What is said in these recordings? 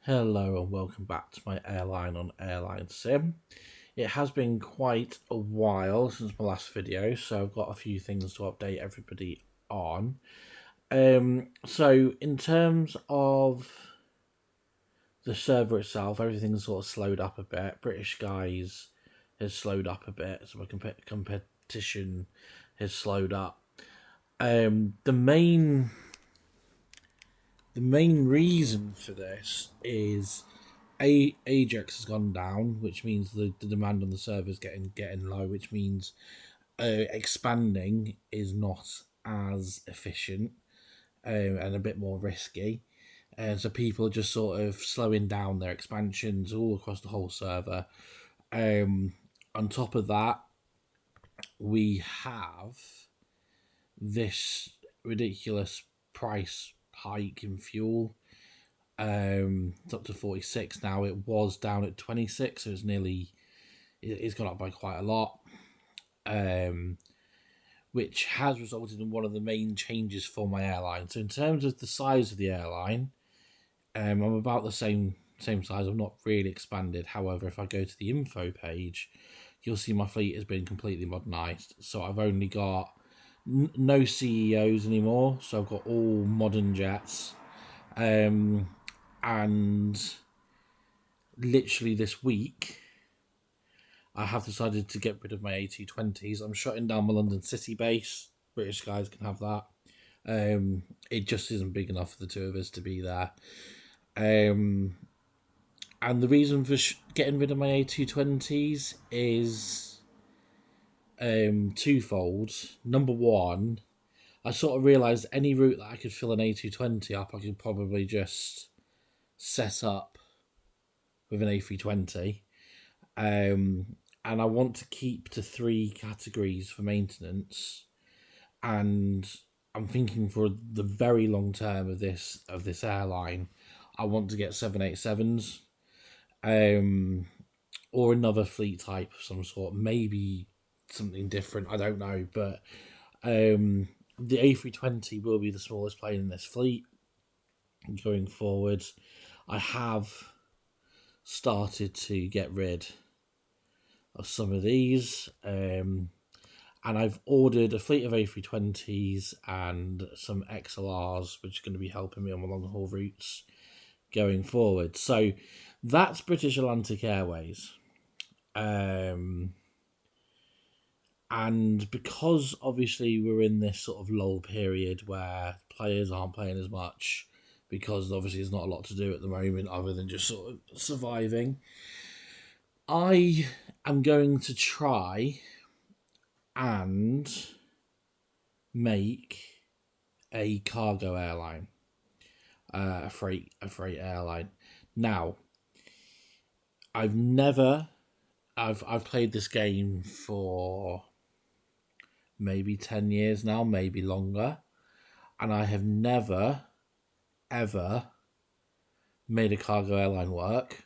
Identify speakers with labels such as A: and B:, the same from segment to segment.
A: Hello and welcome back to my airline on AirlineSim. It has been quite a while since my last video, so I've got a few things to update everybody on. So in terms of the server itself, everything's sort of slowed up a bit. British Skies has slowed up a bit, so my competition has slowed up. The main reason for this is Ajax has gone down, which means the demand on the server is getting low, which means expanding is not as efficient and a bit more risky. And so people are just sort of slowing down their expansions all across the whole server. On top of that, we have this ridiculous price hike in fuel. It's up to 46 now. It was down at 26, so it's gone up by quite a lot. Which has resulted in one of the main changes for my airline. So in terms of the size of the airline, I'm about the same size. I've not really expanded. However, if I go to the info page, you'll see my fleet has been completely modernised. So I've only got no CEOs anymore. So I've got all modern jets. And literally this week, I have decided to get rid of my A220s. I'm shutting down my London City base. British Skies can have that. It just isn't big enough for the two of us to be there. And the reason for getting rid of my A220s is twofold. Number one, I sort of realised any route that I could fill an A220 up, I could probably just set up with an A320. And I want to keep to 3 categories for maintenance. And I'm thinking for the very long term of this airline, I want to get 787s, or another fleet type of some sort, maybe something different. I don't know, but the A320 will be the smallest plane in this fleet going forward. I have started to get rid of some of these, and I've ordered a fleet of A320s and some XLRs, which are going to be helping me on my long haul routes going forward. So that's British Atlantic Airways. And because obviously we're in this sort of lull period where players aren't playing as much, because obviously there's not a lot to do at the moment other than just sort of surviving, I am going to try and make a cargo airline, a freight airline. Now, I've played this game for maybe 10 years now, maybe longer, and I have never ever made a cargo airline work.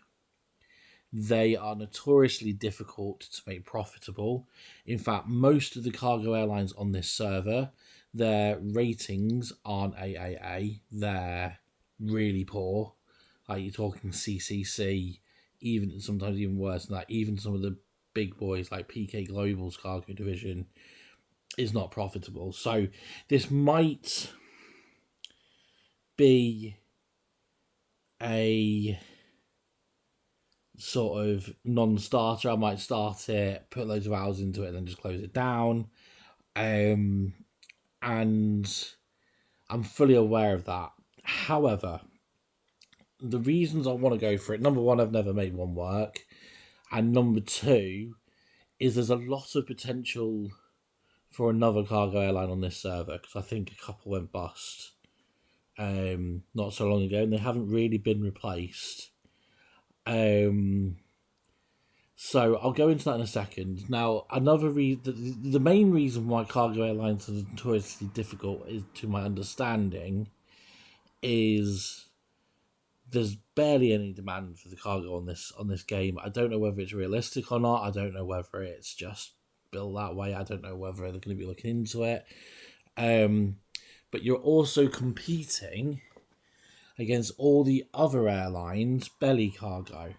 A: They are notoriously difficult to make profitable. In fact, most of the cargo airlines on this server, their ratings aren't AAA. They're really poor. Like, you're talking CCC, even sometimes even worse than that. Even some of the big boys like PK Global's cargo division is not profitable. So this might be a sort of non-starter. I might start it, put loads of hours into it, and then just close it down. And I'm fully aware of that. However, the reasons I want to go for it, number one, I've never made one work. And number two is there's a lot of potential for another cargo airline on this server, because I think a couple went bust not so long ago, and they haven't really been replaced. So I'll go into that in a second. Now, another the main reason why cargo airlines are notoriously difficult, is, to my understanding, is there's barely any demand for the cargo on this game. I don't know whether it's realistic or not. I don't know whether it's just built that way. I don't know whether they're going to be looking into it. But you're also competing against all the other airlines' belly cargo.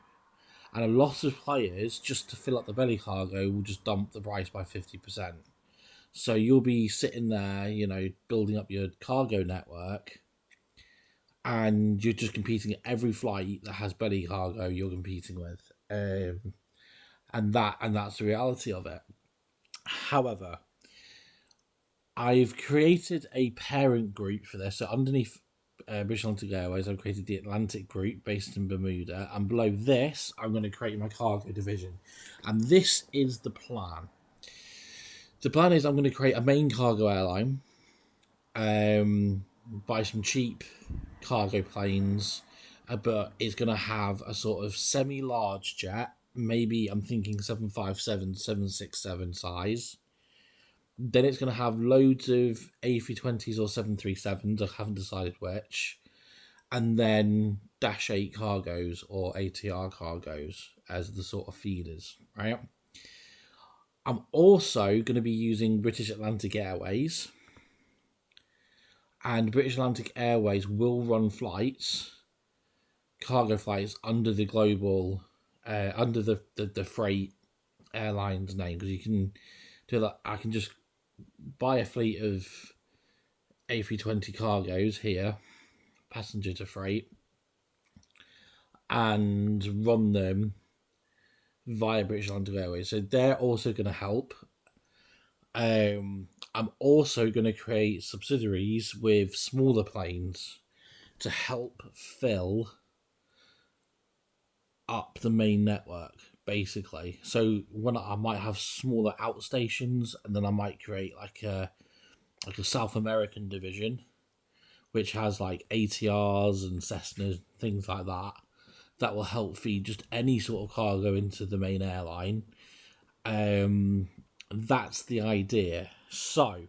A: And a lot of players, just to fill up the belly cargo, will just dump the price by 50%. So you'll be sitting there, building up your cargo network, and you're just competing at every flight that has belly cargo you're competing with. And that's the reality of it. However, I've created a parent group for this. So underneath British Atlantic Airways, I've created the Atlantic group based in Bermuda. And below this, I'm going to create my cargo division. And this is the plan. The plan is I'm going to create a main cargo airline, buy some cheap cargo planes, but it's going to have a sort of semi-large jet. Maybe I'm thinking 757, 767 size. Then it's going to have loads of A320s or 737s. I haven't decided which. And then Dash 8 cargos or ATR cargos as the sort of feeders, right? I'm also going to be using British Atlantic Airways. And British Atlantic Airways will run flights, cargo flights, under the global, under the freight airline's name. Because you can do that. I can just buy a fleet of A320 cargos here, passenger to freight, and run them via British Atlantic Airways. So they're also going to help. I'm also going to create subsidiaries with smaller planes to help fill up the main network, basically. So when I might have smaller outstations, and then I might create like a South American division, which has like ATRs and Cessnas, things like that. That will help feed just any sort of cargo into the main airline. That's the idea. So,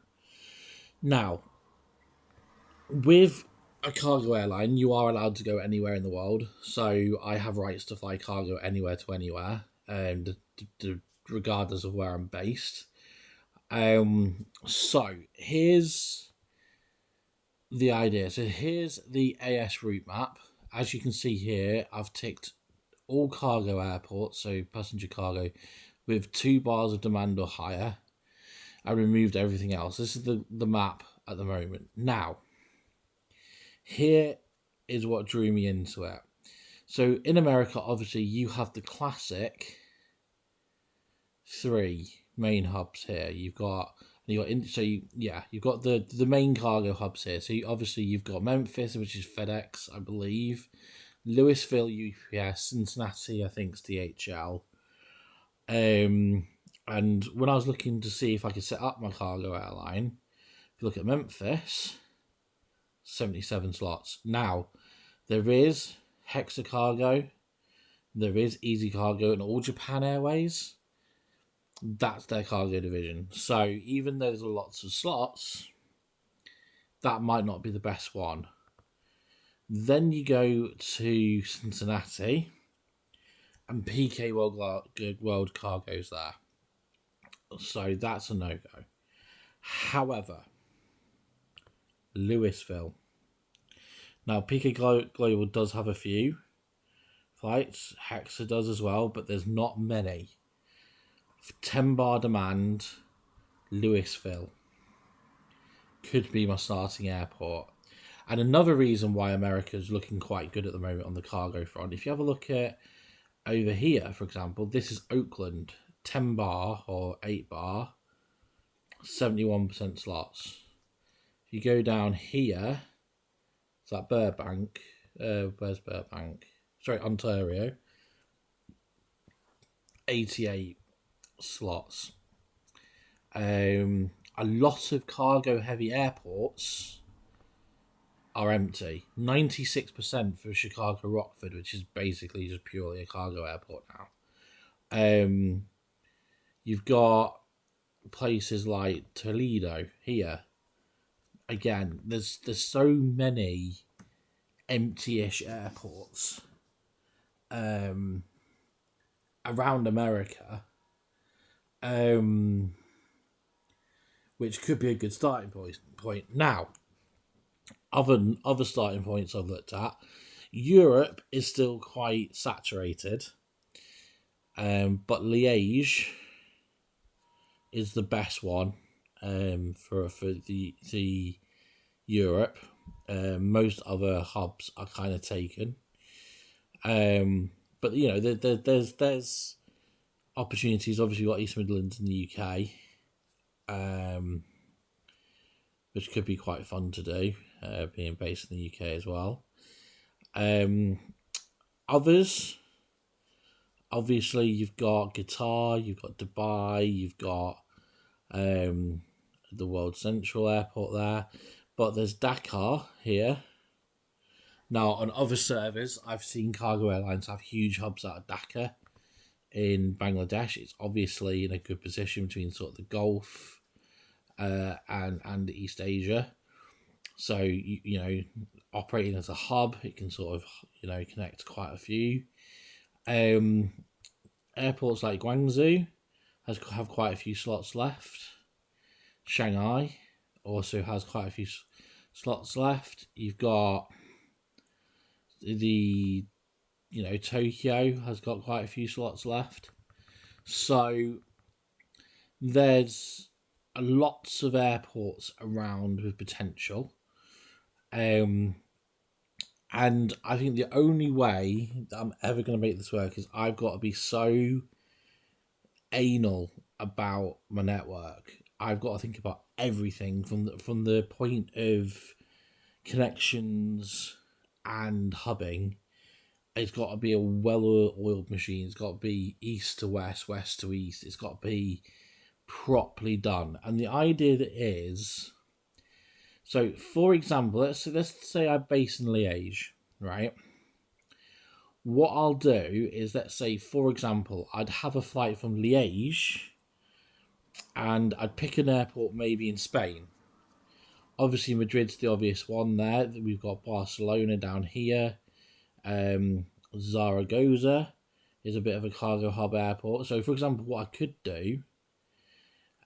A: now, with a cargo airline, you are allowed to go anywhere in the world. So, I have rights to fly cargo anywhere to anywhere, regardless of where I'm based. So, here's the idea. So, here's the AS route map. As you can see here, I've ticked all cargo airports, so passenger cargo, with 2 bars of demand or higher. I removed everything else. This is the map at the moment. Now, here is what drew me into it. So in America, obviously, you have the classic 3 main hubs here. You've got the main cargo hubs here. So you've got Memphis, which is FedEx, I believe. Louisville, UPS, Cincinnati, I think, is DHL. And when I was looking to see if I could set up my cargo airline, if you look at Memphis, 77 slots. Now, there is Hexa Cargo, there is Easy Cargo, and All Japan Airways. That's their cargo division. So even though there's lots of slots, that might not be the best one. Then you go to Cincinnati, and PK World Cargo's there. So that's a no-go. However, Louisville. Now, PK Global does have a few flights. Hexa does as well, but there's not many. 10 bar demand, Louisville could be my starting airport. And another reason why America is looking quite good at the moment on the cargo front, if you have a look at over here, for example, this is Oakland, 10 bar or 8 bar, 71% slots. If you go down here, it's like Burbank. Where's Burbank? Sorry, Ontario. 88 slots. A lot of cargo heavy airports are empty. 96% for Chicago Rockford, which is basically just purely a cargo airport now. You've got places like Toledo here. Again, there's so many empty-ish airports around America, which could be a good starting point. Now, other starting points I've looked at, Europe is still quite saturated, but Liège is the best one for the Europe. Most other hubs are kind of taken, but there's opportunities. Obviously, you've got East Midlands in the UK, which could be quite fun to do, being based in the UK as well. Others, obviously, you've got Qatar, you've got Dubai, you've got the World Central Airport there, but there's Dakar here. Now, on other servers, I've seen cargo airlines have huge hubs out of Dhaka in Bangladesh. It's obviously in a good position between sort of the Gulf and East Asia. So, operating as a hub, it can sort of, connect quite a few. Airports like Guangzhou have quite a few slots left. Shanghai also has quite a few slots left. You've got Tokyo has got quite a few slots left. So there's lots of airports around with potential. And I think the only way that I'm ever going to make this work is I've got to be so anal about my network. I've got to think about everything from the point of connections and hubbing. It's got to be a well-oiled machine. It's got to be east to west, west to east. It's got to be properly done. And the idea that is, so for example, let's say I'm based in Liège, right? What I'll do is, let's say, for example, I'd have a flight from Liège and I'd pick an airport maybe in Spain. Obviously, Madrid's the obvious one there. We've got Barcelona down here. Zaragoza is a bit of a cargo hub airport. So, for example, what I could do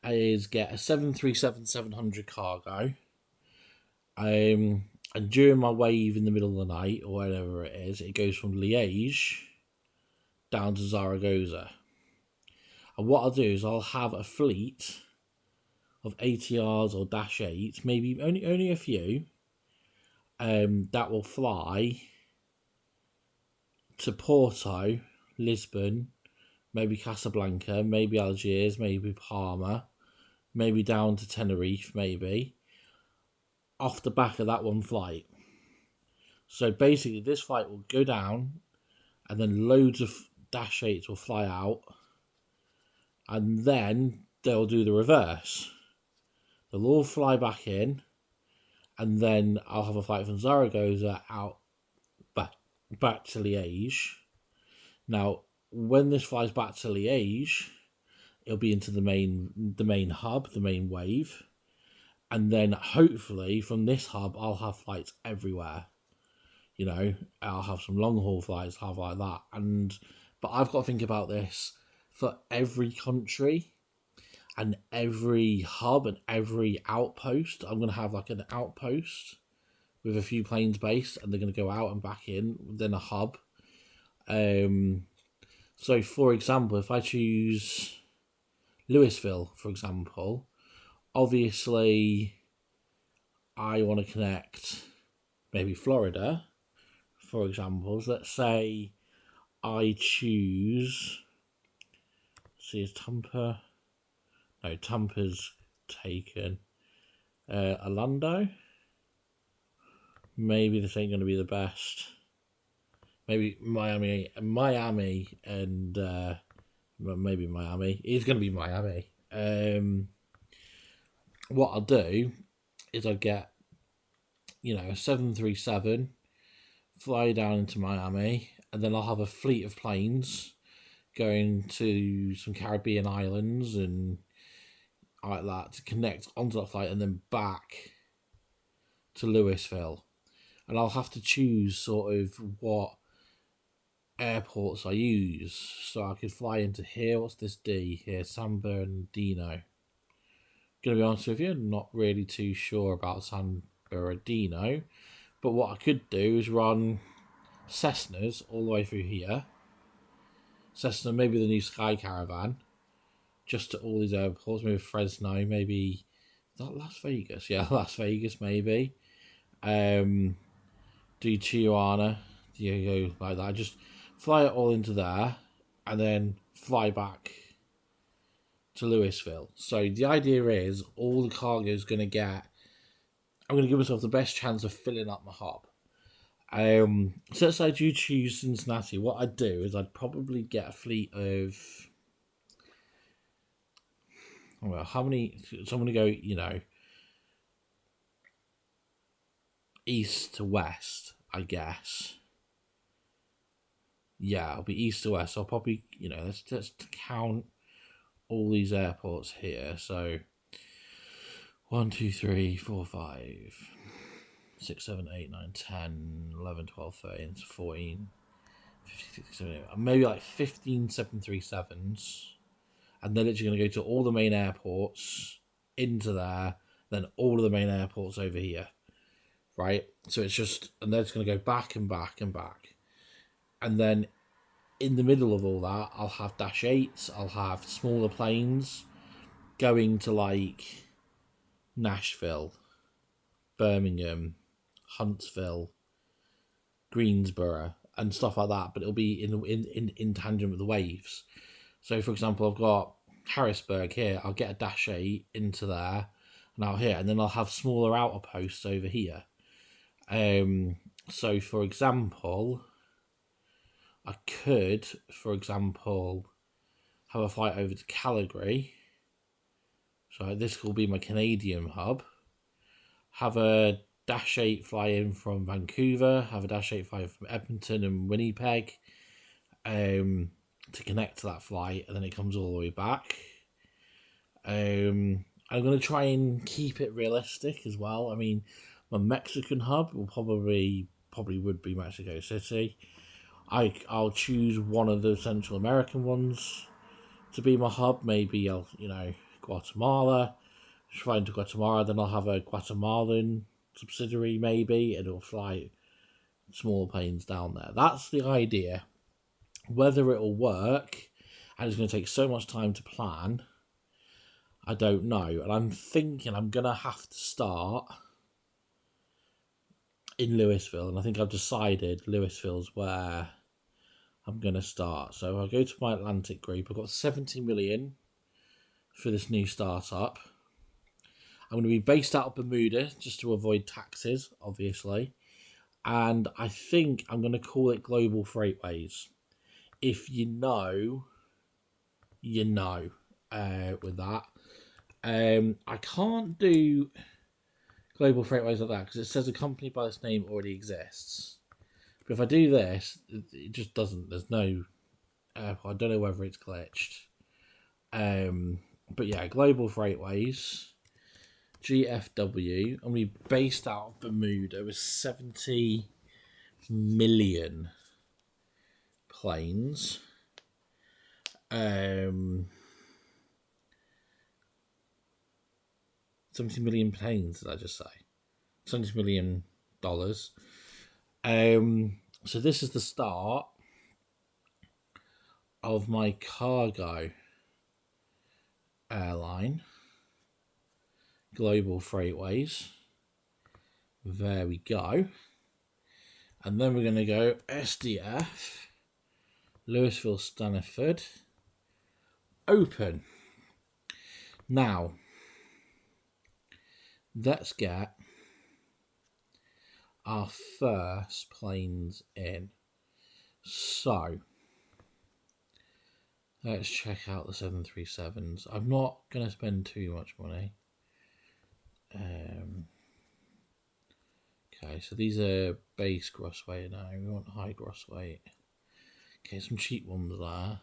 A: is get a 737-700 cargo. And during my wave in the middle of the night, or whatever it is, it goes from Liège down to Zaragoza. And what I'll do is I'll have a fleet of ATRs or Dash 8s, maybe only a few, that will fly to Porto, Lisbon, maybe Casablanca, maybe Algiers, maybe Palma, maybe down to Tenerife, maybe, off the back of that one flight. So basically, this flight will go down, and then loads of Dash 8s will fly out, and then they'll do the reverse. They'll all fly back in, and then I'll have a flight from Zaragoza out back to Liège. Now, when this flies back to Liège, it'll be into the main hub, the main wave, and then hopefully from this hub I'll have flights everywhere. I'll have some long haul flights, have like that, but I've got to think about this for every country and every hub and every outpost. I'm going to have like an outpost with a few planes based, and they're going to go out and back in, then a hub. So, for example, if I choose Louisville, for example, obviously I want to connect maybe Florida, for example. So let's say I choose, is Tampa? No, Tampa's taken. Orlando? Maybe this ain't going to be the best. Maybe Miami, and maybe Miami. It's going to be Miami. What I'll do is I'll get, a 737, fly down into Miami, and then I'll have a fleet of planes going to some Caribbean islands and like that to connect onto that flight, and then back to Louisville. And I'll have to choose sort of what airports I use. So I could fly into here. What's this D here? San Bernardino. Gonna be honest with you, not really too sure about San Borodino. But what I could do is run Cessnas all the way through here. Cessna, maybe the new Sky Caravan, just to all these airports. Maybe Fresno, maybe is that Las Vegas. Yeah, Las Vegas, maybe. Do Tijuana, Diego, like that. Just fly it all into there, and then fly back to Louisville. So the idea is all the cargo is going to get. I'm going to give myself the best chance of filling up my hub. So let's say I do choose Cincinnati. What I'd do is I'd probably get a fleet of. Well, how many? So I'm going to go, east to west, I guess. Yeah, it'll be east to west. So I'll probably, let's count all these airports here. So 1, 2, 3, 4, 5, 6, 7, 8, 9, 10, 11, 12, 13, 14, 15, 16, 17, maybe like 15 737s. And they're literally going to go to all the main airports, into there, then all of the main airports over here. Right? So it's just, and they're just going to go back and back and back. And then in the middle of all that, I'll have Dash 8s, I'll have smaller planes going to like Nashville, Birmingham, Huntsville, Greensboro, and stuff like that. But it'll be in tangent with the waves. So, for example, I've got Harrisburg here. I'll get a Dash 8 into there and out here, and then I'll have smaller outer posts over here. So, for example, I could, have a flight over to Calgary. So this will be my Canadian hub. Have a Dash 8 fly in from Vancouver. Have a Dash 8 fly in from Edmonton and Winnipeg. To connect to that flight, and then it comes all the way back. I'm going to try and keep it realistic as well. I mean, my Mexican hub will probably would be Mexico City. I'll choose one of the Central American ones to be my hub. Maybe I'll, Guatemala. Fly into Guatemala, then I'll have a Guatemalan subsidiary maybe, and it'll fly small planes down there. That's the idea. Whether it'll work, and it's going to take so much time to plan, I don't know. And I'm thinking I'm going to have to start in Louisville. And I think I've decided Louisville's where I'm going to start. So I'll go to my Atlantic group. I've got 70 million for this new startup. I'm going to be based out of Bermuda just to avoid taxes, obviously. And I think I'm going to call it Global Freightways. If you know, with that. I can't do Global Freightways like that because it says a company by this name already exists. But if I do this, it just doesn't. There's no airport. I don't know whether it's glitched. But yeah, Global Freightways, GFW. I'm going to be based out of Bermuda with 70 million planes. 70 million planes, did I just say? $70 million. So this is the start of my cargo airline, Global Freightways. There we go. And then we're going to go SDF, Louisville Stanford, open. Now, let's get our first planes in. So, let's check out the 737s. I'm not going to spend too much money. Okay, so these are base gross weight now. We want high gross weight. Okay, some cheap ones there.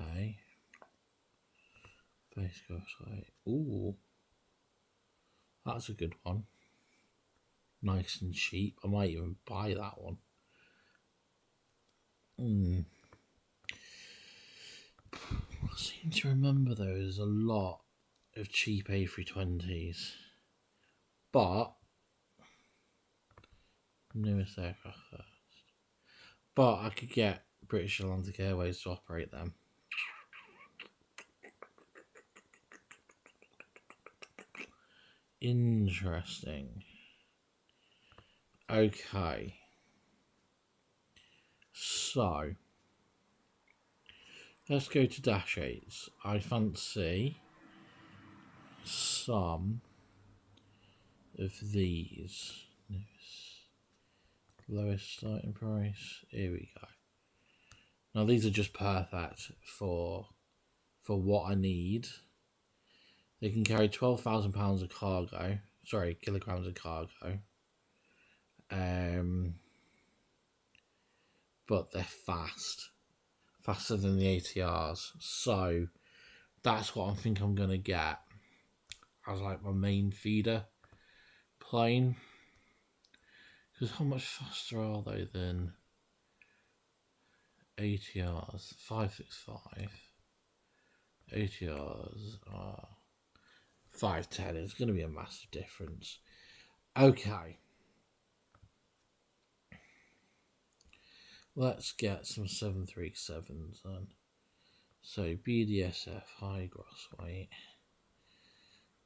A: Okay. Base gross weight. Ooh. That's a good one. Nice and cheap. I might even buy that one. I seem to remember there's a lot of cheap A320s, but newest aircraft first. But I could get British Atlantic Airways to operate them. Interesting. Okay. So, let's go to Dash 8s. I fancy some of these. Lowest starting price. Here we go. Now these are just perfect for what I need. They can carry 12,000 pounds of cargo. Sorry, kilograms of cargo. But they're faster than the ATRs. So that's what I think I'm gonna get as like my main feeder plane. Because how much faster are they than ATRs? 565. ATRs are 510. It's going to be a massive difference. Okay. Let's get some 737s then. So BDSF, high gross weight.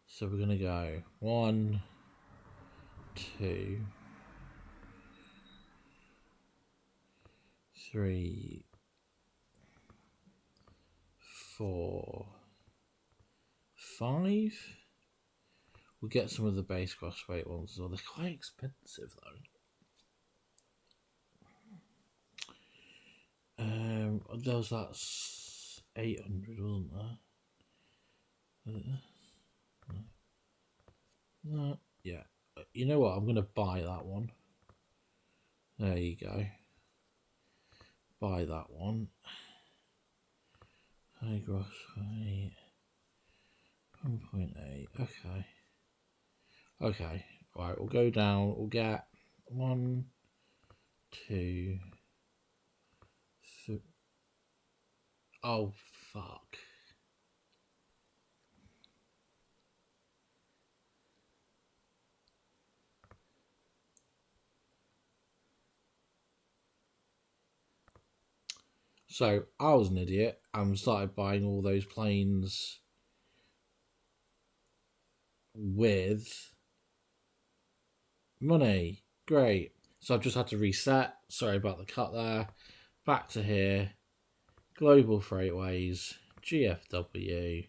A: So we're going to go 1, 2, 3, 4, 5. We'll get some of the base gross weight ones as well. They're quite expensive though. There was that 800, wasn't there? No. Yeah. You know what? I'm going to buy that one. There you go. Buy that one. High gross weight. 1.8. Okay. Okay. Right, we'll go down. We'll get 1, 2, 3. Oh, fuck. So I was an idiot and started buying all those planes with money. Great. So I've just had to reset. Sorry about the cut there. Back to here. Global Freightways, GFW,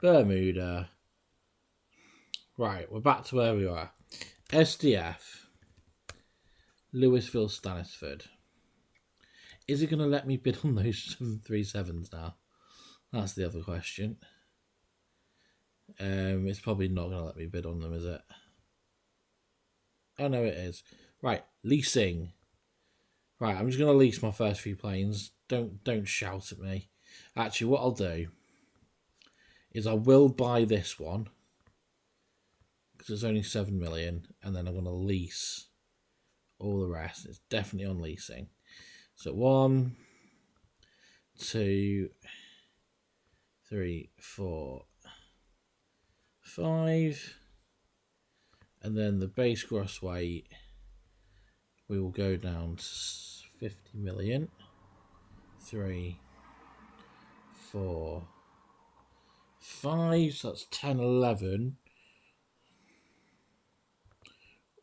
A: Bermuda. Right, we're back to where we were. SDF, Louisville, Stansford. Is it going to let me bid on those 737s now? That's the other question. It's probably not going to let me bid on them, is it? Oh, no, it is. Right, leasing. Right, I'm just going to lease my first few planes. Don't shout at me. Actually, what I'll do is I will buy this one because it's only 7 million, and then I'm going to lease all the rest. It's definitely on leasing. So 1, 2, 3, 4, 5, and then the base gross weight we will go down to 50 million. 3, 4, 5. So that's 10, 11.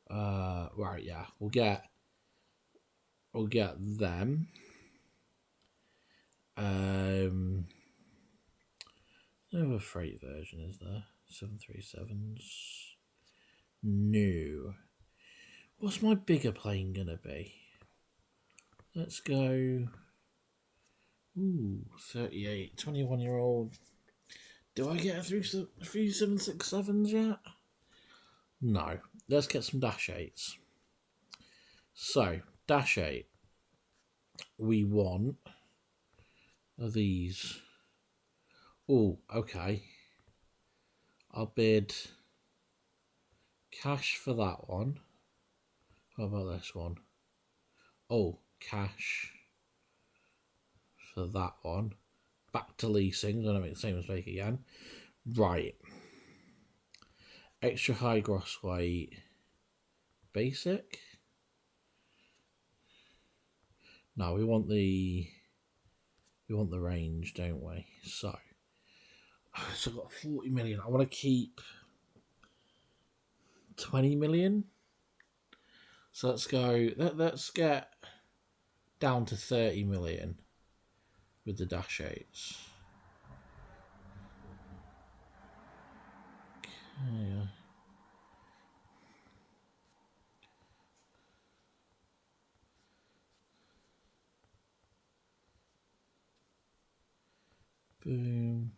A: Right, yeah, we'll get them. No freight version, is there? 737s. No. What's my bigger plane gonna be? Let's go. Ooh, 38, 21-year-old. Do I get a 3767s yet? No. Let's get some Dash 8s. So, Dash 8. We want these. Oh, okay. I'll bid cash for that one. How about this one? Oh, cash for that one. Back to leasing. I'm going to make the same mistake again. Right. Extra high gross weight. Basic. No, we want the range, don't we? So I've got 40 million. I want to keep 20 million. So let's go. Let's get down to 30 million with the dash 8s. Okay. Boom.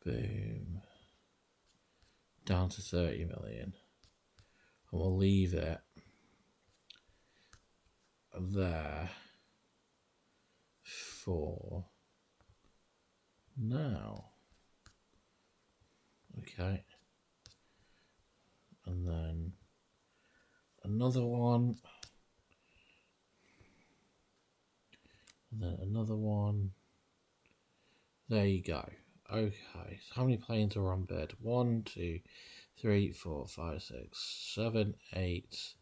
A: Boom. Down to 30 million. And we'll leave it there for now. Okay. And then another one. And then another one. There you go. Okay. So how many planes are on bed? 1, 2, 3, 4, 5, 6, 7, 8,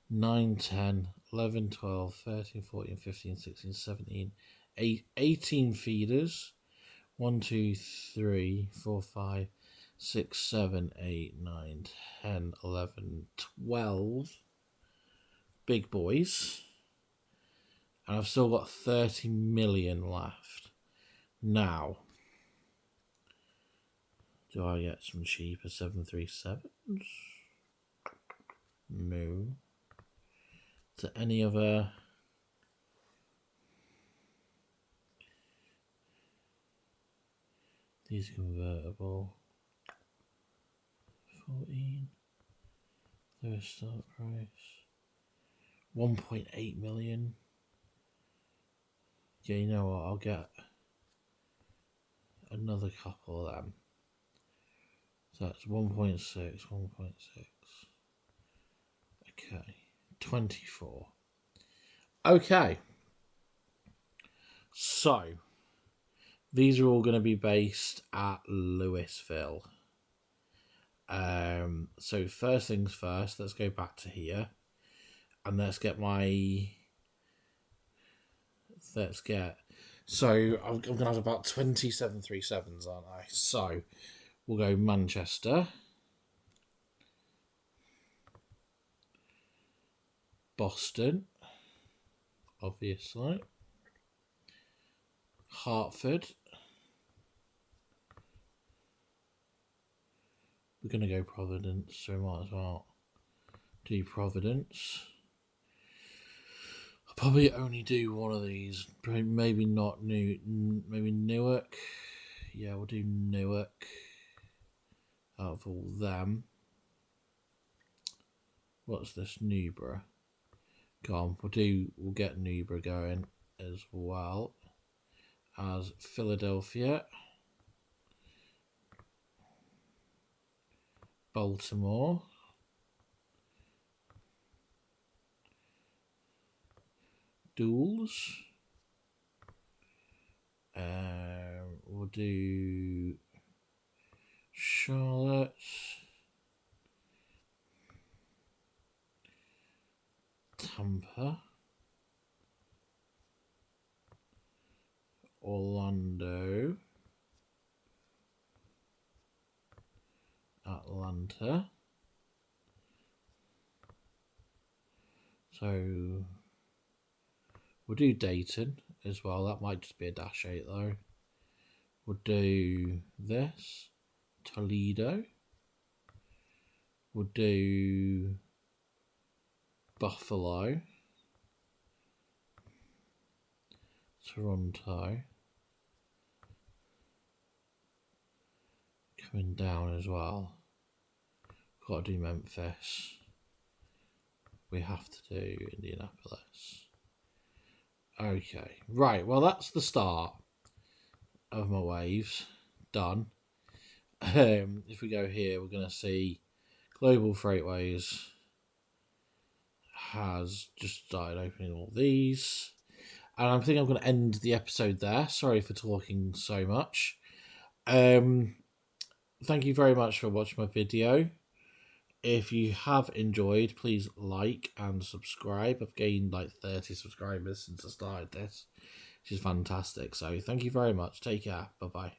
A: 9, 10, 11, 12, 13, 14, 15, 16, 17, 18 feeders. 1, 2, 3, 4, 5, 6, 7, 8, 9, 10, 11, 12 big boys. And I've still got 30 million left. Now, do I get some cheaper 737s? No. Is there any other? These convertible. 14. Lowest start price. 1.8 million. Yeah, you know what? I'll get another couple of them. So that's 1.6, 1.6. Okay. 24. Okay. So, these are all going to be based at Louisville. So first things first, let's go back to here. And let's get so I'm going to have about 20 737s, aren't I? So we'll go Manchester, Boston, obviously, Hartford. We're going to go Providence, so we might as well do Providence. I'll probably only do one of these. Maybe not maybe Newark. Yeah, we'll do Newark out of all them. What's this? Newborough. Go on, we'll get Newborough going as well as Philadelphia, Baltimore, Duels. We'll do Charlotte, Tampa, Orlando, Atlanta. So we'll do Dayton as well. That might just be a dash 8 though. We'll do this. Toledo. We'll do Buffalo. Toronto. Coming down as well. Got to do Memphis. We have to do Indianapolis. Okay, right. Well, that's the start of my waves. Done. If we go here, we're going to see Global Freightways has just started opening all these. And I think I'm going to end the episode there. Sorry for talking so much. Thank you very much for watching my video. If you have enjoyed, please like and subscribe. I've gained like 30 subscribers since I started this, which is fantastic. So thank you very much. Take care. Bye-bye.